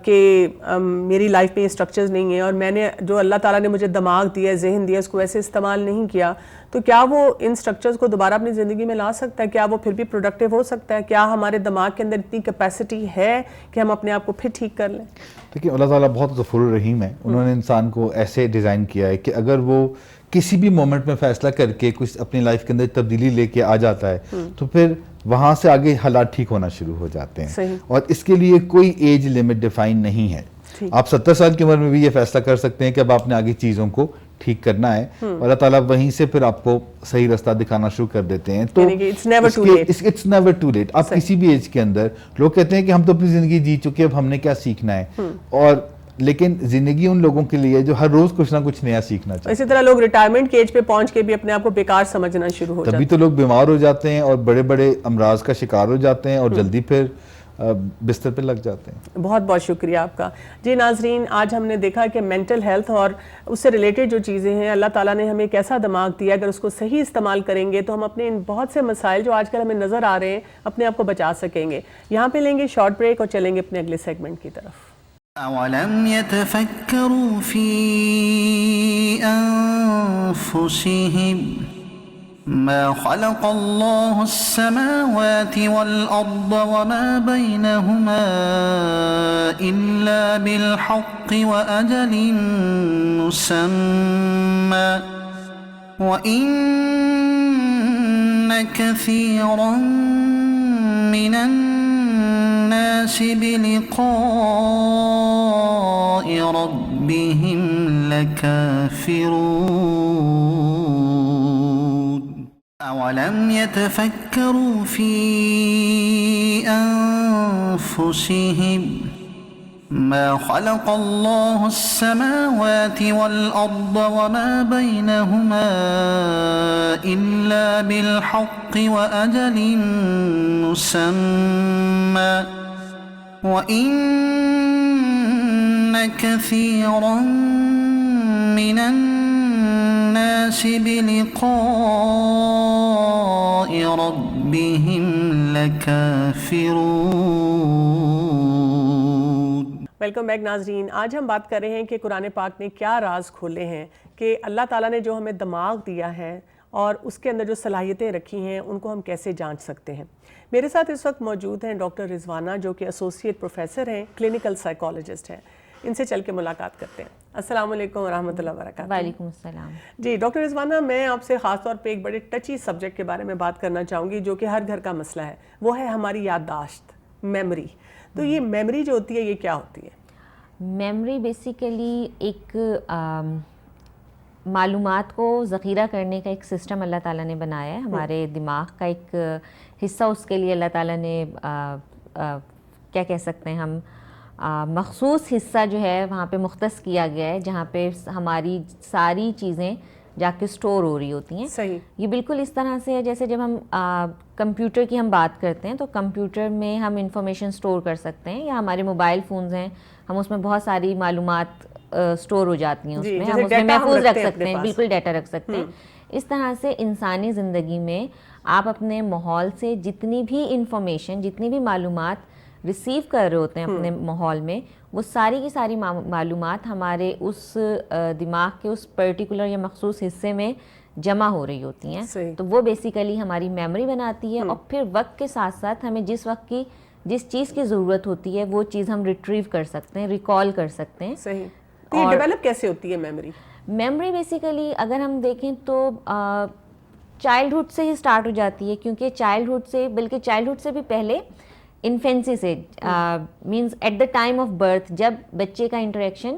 کہ میری لائف میں یہ سٹرکچرز نہیں ہیں, اور میں نے جو اللہ تعالیٰ نے مجھے دماغ دیا, ذہن دیا, اس کو ایسے استعمال نہیں کیا, تو کیا وہ ان سٹرکچرز کو دوبارہ اپنی زندگی میں لا سکتا ہے؟ کیا وہ پھر بھی پروڈکٹیو ہو سکتا ہے؟ کیا ہمارے دماغ کے اندر اتنی کیپیسٹی ہے کہ ہم اپنے آپ کو پھر ٹھیک کر لیں؟ دیکھیں, اللہ تعالیٰ بہت غفور الرحیم ہے. انہوں نے انسان کو ایسے ڈیزائن کیا ہے کہ اگر وہ کسی بھی مومنٹ میں فیصلہ کر کے کچھ اپنی لائف کے اندر تبدیلی لے کے آ جاتا ہے, تو پھر وہاں سے آگے حالات ٹھیک ہونا شروع ہو جاتے ہیں. اور اس کے لیے کوئی ایج لمٹ ڈیفائن نہیں ہے. آپ 70 سال کی عمر میں بھی یہ فیصلہ کر سکتے ہیں کہ اب آپ نے آگے چیزوں کو ٹھیک کرنا ہے, اور اللہ تعالیٰ وہیں سے پھر آپ کو صحیح رستہ دکھانا شروع کر دیتے ہیں. تو اٹس نیور ٹو لیٹ. آپ کسی بھی ایج کے اندر, لوگ کہتے ہیں کہ ہم تو اپنی زندگی جی چکے, اب ہم نے کیا سیکھنا ہے, اور لیکن زندگی ان لوگوں کے لیے جو ہر روز کچھ نہ کچھ نیا سیکھنا چاہتے ہیں. اسی طرح لوگ ریٹائرمنٹ کے ایج پہ پہنچ کے بھی اپنے آپ کو بیکار سمجھنا شروع ہو جاتے ہیں. تبھی تو لوگ بیمار ہو جاتے ہیں اور بڑے بڑے امراض کا شکار ہو جاتے ہیں, اور جلدی پھر بستر پہ لگ جاتے ہیں. بہت بہت شکریہ آپ کا. جی ناظرین, آج ہم نے دیکھا کہ مینٹل ہیلتھ اور اس سے ریلیٹڈ جو چیزیں ہیں, اللہ تعالیٰ نے ہمیں ایک ایسا دماغ دیا, اگر اس کو صحیح استعمال کریں گے تو ہم اپنے ان بہت سے مسائل جو آج کل ہمیں نظر آ رہے ہیں اپنے آپ کو بچا سکیں گے. یہاں پہ لیں گے شارٹ بریک اور چلیں گے اپنے اگلے سیگمنٹ کی طرف. أولم يتفكروا في أنفسهم ما خلق الله السماوات والأرض وما بينهما إلا بالحق وأجل مسمى وإن كثيرا من الناس بلقاء ربهم لكافرون أولم يتفكروا في أنفسهم ما خلق الله السماوات والأرض وما بينهما إلا بالحق وأجل مسمى وإن كثيرا من الناس بلقاء ربهم لكافرون. ویلکم بیک ناظرین. آج ہم بات کر رہے ہیں کہ قرآن پاک نے کیا راز کھولے ہیں کہ اللہ تعالیٰ نے جو ہمیں دماغ دیا ہے اور اس کے اندر جو صلاحیتیں رکھی ہیں ان کو ہم کیسے جانچ سکتے ہیں. میرے ساتھ اس وقت موجود ہیں ڈاکٹر رضوانہ, جو کہ ایسوسیٹ پروفیسر ہیں, کلینکل سائیکالوجسٹ ہیں. ان سے چل کے ملاقات کرتے ہیں. السلام علیکم ورحمۃ اللہ وبرکاتہ. وعلیکم السلام. جی ڈاکٹر رضوانہ, میں آپ سے خاص طور پہ ایک بڑے ٹچی سبجیکٹ کے بارے میں بات کرنا چاہوں گی جو کہ ہر گھر کا مسئلہ ہے, وہ ہے ہماری یادداشت, میموری. تو یہ میموری جو ہوتی ہے یہ کیا ہوتی ہے؟ میموری بیسیکلی ایک معلومات کو ذخیرہ کرنے کا ایک سسٹم اللہ تعالیٰ نے بنایا ہے. ہمارے دماغ کا ایک حصہ اس کے لیے اللہ تعالیٰ نے کیا کہہ سکتے ہیں ہم, مخصوص حصہ جو ہے وہاں پہ مختص کیا گیا ہے جہاں پہ ہماری ساری چیزیں جا کے سٹور ہو رہی ہوتی ہیں. صحیح. یہ بالکل اس طرح سے ہے جیسے جب ہم کمپیوٹر کی ہم بات کرتے ہیں تو کمپیوٹر میں ہم انفارمیشن سٹور کر سکتے ہیں, یا ہمارے موبائل فونز ہیں, ہم اس میں بہت ساری معلومات سٹور ہو جاتی ہیں, اس میں ہم اس میں محفوظ رکھ سکتے ہیں, بالکل ڈیٹا رکھ سکتے ہیں. اس طرح سے انسانی زندگی میں آپ اپنے ماحول سے جتنی بھی انفارمیشن, جتنی بھی معلومات ریسیو کر رہے ہوتے ہیں اپنے ماحول میں, وہ ساری کی ساری معلومات ہمارے اس دماغ کے اس پرٹیکولر یا مخصوص حصے میں جمع ہو رہی ہوتی ہیں. تو وہ بیسیکلی ہماری میموری بناتی ہے, اور پھر وقت کے ساتھ ساتھ ہمیں جس وقت کی جس چیز کی ضرورت ہوتی ہے وہ چیز ہم ریٹریو کر سکتے ہیں, ریکال کر سکتے ہیں. صحیح. تو یہ ڈیولپ کیسے ہوتی ہے میموری؟ میموری بیسیکلی اگر ہم دیکھیں تو چائلڈہڈ سے ہی اسٹارٹ ہو جاتی ہے, کیونکہ چائلڈہڈ سے, بلکہ چائلڈہڈ سے بھی پہلے, انفینسی سے, means at the time of birth, جب بچے کا انٹریکشن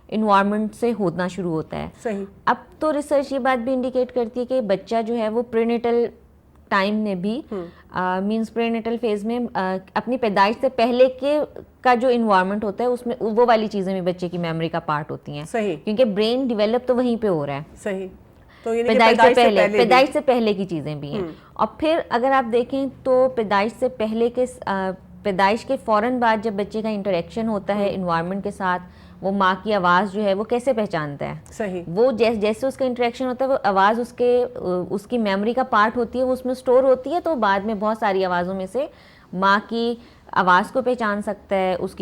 انوائرمنٹ سے ہونا شروع ہوتا ہے. صحیح. اب تو ریسرچ یہ بات بھی انڈیکیٹ کرتی ہے کہ بچہ جو ہے وہ پرینیٹل ٹائم میں بھی, مینز پرینیٹل فیز میں, اپنی پیدائش سے پہلے کے کا جو انوائرمنٹ ہوتا ہے اس میں وہ والی چیزیں بھی بچے کی میموری کا پارٹ ہوتی ہیں. صحیح. کیونکہ برین ڈیولپ تو وہیں پہ ہو رہا ہے. صحیح. پیدائش سے پہلے کی چیزیں بھی ہیں. اور پھر اگر آپ دیکھیں تو پیدائش کے فوراً بعد جب بچے کا انٹریکشن ہوتا ہے انوائرمنٹ کے ساتھ, وہ ماں کی آواز جو ہے وہ کیسے پہچانتا ہے؟ صحیح. وہ جیسے اس کا انٹریکشن ہوتا ہے وہ آواز اس کی میموری کا پارٹ ہوتی ہے, وہ اس میں سٹور ہوتی ہے, تو بعد میں بہت ساری آوازوں میں سے ماں کی آواز کو پہچان سکتا ہے, اس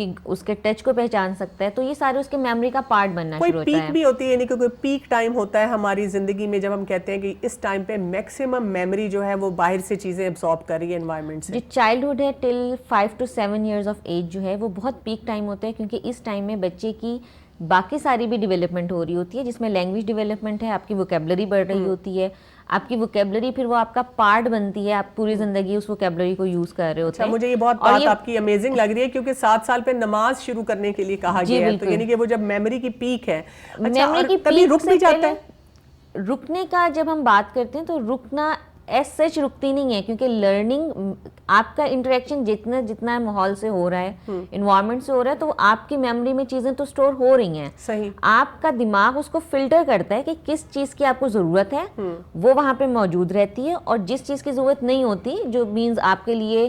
کے ٹچ کو پہچان سکتا ہے. تو یہ سارے اس کے میموری کا پارٹ بننا شروع ہوتا ہے. کوئی پیک بھی ہوتی ہے, یعنی کہ کوئی پیک ٹائم ہوتا ہے ہماری زندگی میں جب ہم کہتے ہیں کہ اس ٹائم پہ میکسیمم میموری جو ہے وہ باہر سے چیزیں ایبزارب کر رہی ہے انوائرمنٹ سے؟ جو چائلڈہڈ ہے ٹل 5 to 7 ایئرز آف ایج جو ہے وہ بہت پیک ٹائم ہوتا ہے, کیونکہ اس ٹائم میں بچے کی باقی ساری بھی ڈیولپمنٹ ہو رہی ہوتی ہے, جس میں لینگویج ڈیولپمنٹ ہے, آپ کی ووکیبلری بڑھ رہی ہوتی ہے, آپ کی ووکیبلری پھر وہ آپ کا پارٹ بنتی ہے, آپ پوری زندگی اس ووکیبلری کو یوز کر رہے ہوتے ہیں. مجھے یہ بہت بات آپ کی امیزنگ لگ رہی ہے, کیونکہ 7 سال پہ نماز شروع کرنے کے لیے کہا گیا ہے, تو یعنی کہ وہ جب میموری کی پیک ہے, میموری کی کبھی رک بھی جاتا ہے. رکنے کا جب ہم بات کرتے ہیں تو رکنا ایز سچ رکتی نہیں ہے, کیونکہ لرننگ آپ کا انٹریکشن جتنا ماحول سے ہو رہا ہے, انوائرمنٹ سے ہو رہا ہے, تو آپ کی میموری میں چیزیں تو سٹور ہو رہی ہیں. صحیح. آپ کا دماغ اس کو فلٹر کرتا ہے کہ کس چیز کی آپ کو ضرورت ہے, وہ وہاں پہ موجود رہتی ہے, اور جس چیز کی ضرورت نہیں ہوتی, جو مینز آپ کے لیے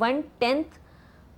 1/10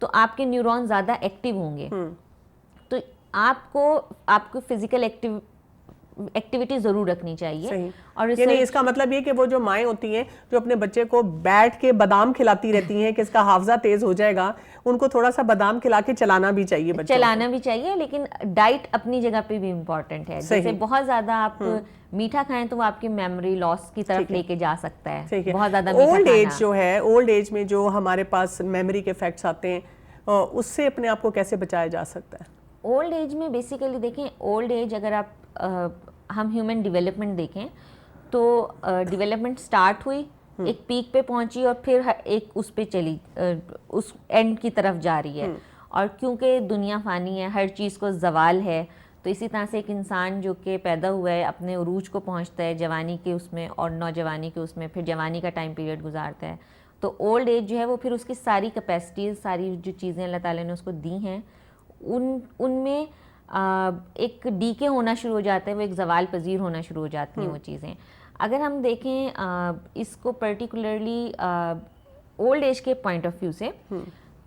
تو آپ کے نیورون زیادہ ایکٹیو ہوں گے. تو آپ کو فزیکل ایکٹیویٹی ضرور رکھنی چاہیے. اور یعنی اس کا مطلب یہ کہ وہ جو مائیں ہوتی ہیں جو اپنے بچے کو بیٹھ کے بادام کھلاتی رہتی ہیں کہ اس کا حافظہ تیز ہو جائے گا, ان کو تھوڑا سا بادام کھلا کے چلانا بھی چاہیے بچوں کو. چلانا بھی چاہیے, لیکن ڈائٹ اپنی جگہ پہ بھی امپورٹنٹ ہے. جیسے بہت زیادہ آپ میٹھا کھائیں تو وہ آپ کی میموری لاس کی طرف لے کے جا سکتا ہے. بہت زیادہ میٹھا اولڈ ایج جو ہے, اولڈ ایج میں جو ہمارے پاس میموری کے افیکٹس آتے ہیں, اس سے اپنے آپ کو کیسے بچایا جا سکتا ہے؟ اولڈ ایج میں بیسیکلی دیکھیں, اولڈ ایج اگر آپ ہم ہیومن ڈیولپمنٹ دیکھیں تو ڈیولپمنٹ سٹارٹ ہوئی, ایک پیک پہ پہنچی اور پھر ایک اس پہ چلی, اس اینڈ کی طرف جا رہی ہے. اور کیونکہ دنیا فانی ہے, ہر چیز کو زوال ہے, تو اسی طرح سے ایک انسان جو کہ پیدا ہوا ہے اپنے عروج کو پہنچتا ہے جوانی کے اس میں اور نوجوانی کے اس میں, پھر جوانی کا ٹائم پیریڈ گزارتا ہے. تو اولڈ ایج جو ہے وہ پھر اس کی ساری کیپیسٹیز, ساری جو چیزیں اللہ تعالیٰ نے اس کو دی ہیں, ان میں ایک ڈیکے ہونا شروع ہو جاتا ہے, وہ ایک زوال پذیر ہونا شروع ہو جاتی ہیں وہ چیزیں. اگر ہم دیکھیں اس کو پرٹیکولرلی اولڈ ایج کے پوائنٹ آف ویو سے,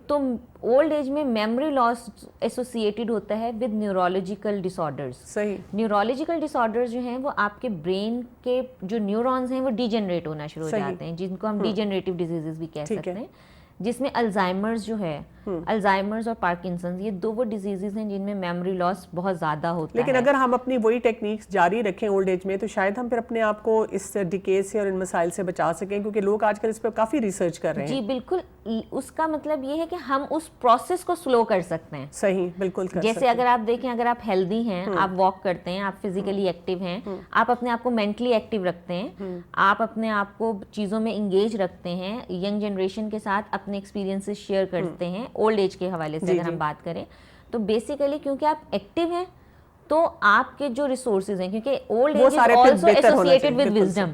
تو اولڈ ایج میں میموری لاس ایسوسیٹیڈ ہوتا ہے ود نیورولوجیکل ڈس آرڈرز. صحیح. نیورولوجیکل ڈس آرڈرز جو ہیں وہ آپ کے برین کے جو نیورونز ہیں وہ ڈی جنریٹ ہونا شروع ہو جاتے ہیں, جن کو ہم ڈی جنریٹیو ڈیزیزز بھی کہہ سکتے ہیں, جس میں الزائمرز جو ہے, الزائمرز اور پارکنسنز, یہ دو وہ ڈیزیزز ہیں جن میں میموری لاس بہت زیادہ ہوتا ہے. لیکن اگر ہم اپنی وہی ٹیکنیکس جاری رکھیں اولڈ ایج میں تو شاید ہم پھر اپنے آپ کو اس ڈیکے سے اور ان مسائل سے بچا سکیں, کیونکہ لوگ آج کل اس پہ کافی ریسرچ کر رہے ہیں. جی بالکل, اس کا مطلب یہ ہے کہ ہم اس پروسیس کو سلو کر سکتے ہیں. صحیح, بالکل. جیسے اگر آپ دیکھیں, اگر آپ ہیلدی ہیں, آپ واک کرتے ہیں, آپ فزیکلی ایکٹیو ہیں, آپ اپنے آپ کو مینٹلی ایکٹیو رکھتے ہیں, آپ اپنے آپ کو چیزوں میں انگیج رکھتے ہیں, ینگ جنریشن کے ساتھ اپنے ایکسپیرینسز شیئر کرتے ہیں اولڈ ایج کے حوالے سے اگر ہم بات کریں, تو بیسیکلی کیونکہ آپ ایکٹیو ہیں تو آپ کے جو ریسورسز ہیں, کیونکہ old age is also associated with wisdom,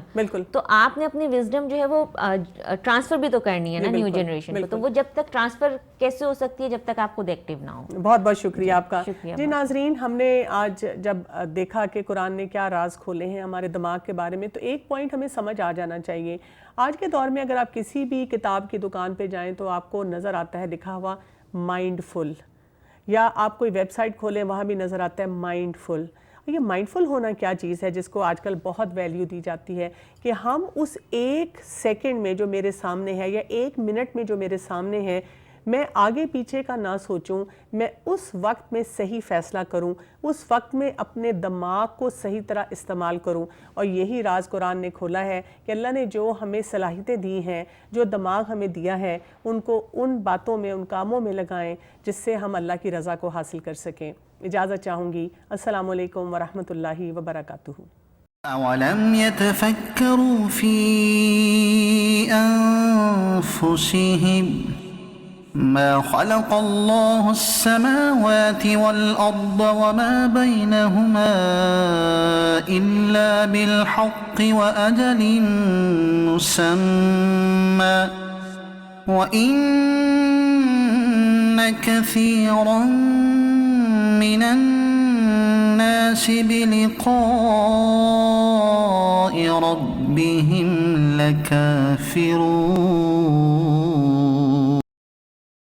تو آپ نے اپنی وزڈم جو ہے وہ ٹرانسفر بھی تو کرنی ہے نا نیو جنریشن کو, تو وہ جب تک ٹرانسفر کیسے ہو سکتی ہے جب تک آپ خود ایکٹیو نہ ہو. بہت بہت شکریہ آپ کا. جی ناظرین, ہم نے آج جب دیکھا کہ قرآن نے کیا راز کھولے ہیں ہمارے دماغ کے بارے میں, تو ایک پوائنٹ ہمیں سمجھ آ جانا چاہیے. آج کے دور میں اگر آپ کسی بھی کتاب کی دکان پہ جائیں تو آپ کو نظر آتا ہے لکھا ہوا مائنڈ فل, یا آپ کوئی ویب سائٹ کھولیں وہاں بھی نظر آتا ہے مائنڈ فل. یہ مائنڈ فل ہونا کیا چیز ہے جس کو آج کل بہت ویلیو دی جاتی ہے, کہ ہم اس ایک سیکنڈ میں جو میرے سامنے ہے یا ایک منٹ میں جو میرے سامنے ہے, میں آگے پیچھے کا نہ سوچوں, میں اس وقت میں صحیح فیصلہ کروں, اس وقت میں اپنے دماغ کو صحیح طرح استعمال کروں. اور یہی راز قرآن نے کھولا ہے کہ اللہ نے جو ہمیں صلاحیتیں دی ہیں, جو دماغ ہمیں دیا ہے, ان کو ان باتوں میں, ان کاموں میں لگائیں جس سے ہم اللہ کی رضا کو حاصل کر سکیں. اجازت چاہوں گی. السلام علیکم ورحمۃ اللہ وبرکاتہ. أولم يتفكروا في أنفسهم ما خلق الله السماوات والأرض وما بينهما إلا بالحق وأجل مسمى وإن كثيرا من الناس بلقاء ربهم لكافرون.